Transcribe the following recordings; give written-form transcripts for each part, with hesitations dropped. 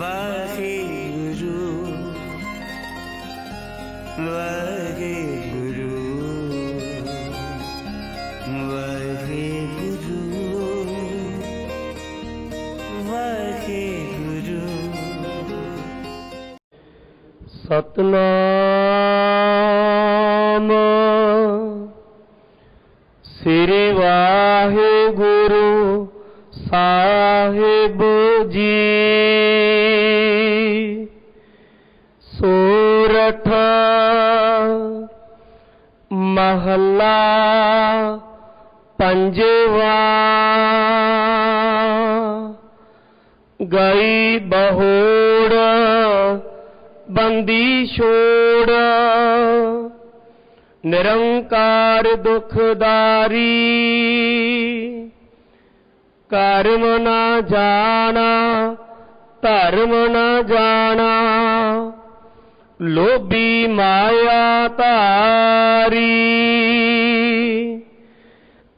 ਵਾਹਿਗੁਰੂ ਵਾਹਿਗੁਰੂ ਵਾਹਿਗੁਰੂ ਵਾਹਿਗੁਰੂ। ਸਤਨਾਮ ਸ੍ਰੀ ਵਾਹਿਗੁਰੂ ਸਾਹਿਬ ਜੀ। ਸੋਰਠ ਮਹੱਲਾ ਪੰਜਵਾ। ਗਈ ਬਹੋੜ ਬੰਦੀ ਛੋੜ, ਨਿਰੰਕਾਰ ਦੁਖਦਾਰੀ। ਕਰਮ ਨਾ ਜਾਣਾ ਧਰਮ ਨਾ ਜਾਣਾ, ਲੋਭੀ ਮਾਇਆ ਧਾਰੀ।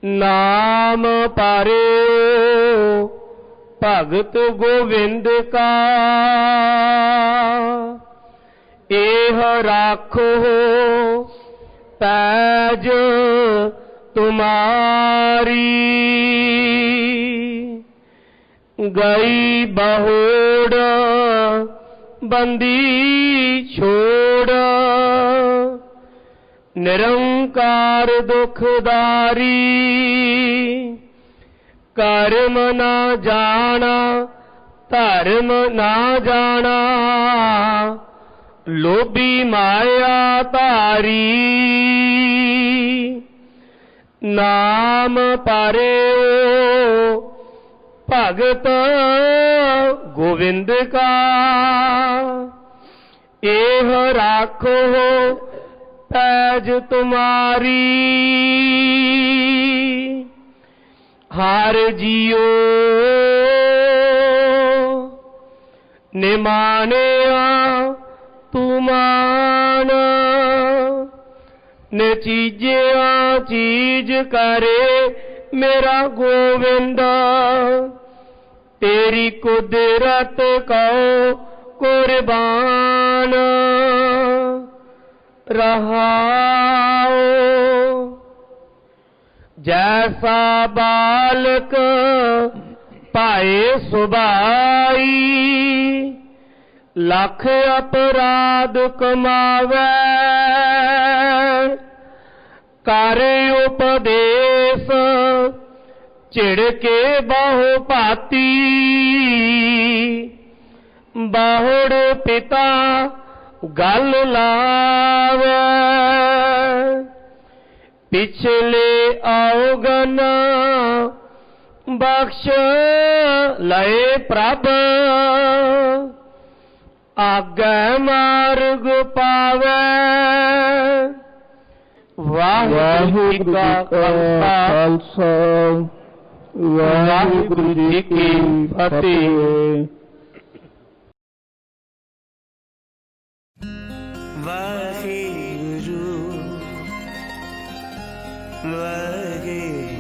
ਨਾਮ ਪਾਰਿਓ ਭਗਤ ਗੋਵਿੰਦ ਕਾ, ਇਹ ਰਾਖੋ ਪੈਜ ਤੁਮਾਰੀ। ਗਈ ਬਹੋੜ ਬੰਦੀ ਛੋੜ, ਨਿਰੰਕਾਰ ਦੁਖਦਾਰੀ। ਕਰਮ ਨਾ ਜਾਣਾ ਧਰਮ ਨਾ ਜਾਣਾ, ਲੋਭੀ ਮਾਇਆ ਧਾਰੀ। ਨਾਮ ਪਾਰਿਓ ਭਗਤ ਗੋਵਿੰਦ ਕਾ, ਇਹ ਰਾਖੋ ਪੈਜ ਤੁਮਾਰੀ। ਹਰ ਜੀਓ ਨਿਮਾਨਿਆ ਤੂੰ ਮਾਨ, ਨੇ ਚੀਜਿਆ ਚੀਜ ਕਰੇ ਮੇਰਾ ਗੋਵਿੰਦ। ਤੇਰੀ ਕੁਦਰਤ ਕਉ ਕੁਰਬਾਨ ਰਹਾਉ। ਜੈਸਾ ਬਾਲਕ ਪਾਏ ਸੁਭਾਈ, ਲੱਖ ਅਪਰਾਧ ਕਮਾਵੈ। ਕਰ ਉਪਦੇਸ਼ ਝਿੜਕੇ ਬਹੁ ਭਾਤੀ, ਬਾਹੁੜ ਪਿਤਾ ਗਲ ਲਾਵੈ। ਪਿਛਲੇ ਔਗਨ ਬਖਸ਼ ਲਏ ਪ੍ਰਭ, ਆਗੈ ਮਾਰਗ ਪਾਵੈ। ਵਾਹਿਗੁਰੂ ਜੀ ਕਾ ਖਾਲਸਾ ਵਾਹਿਗੁਰੂ ਜੀ ਕੀ ਫਤਿਹ। ਵਾਹਿਗੁਰੂ ਵਾਹਿਗੁਰੂ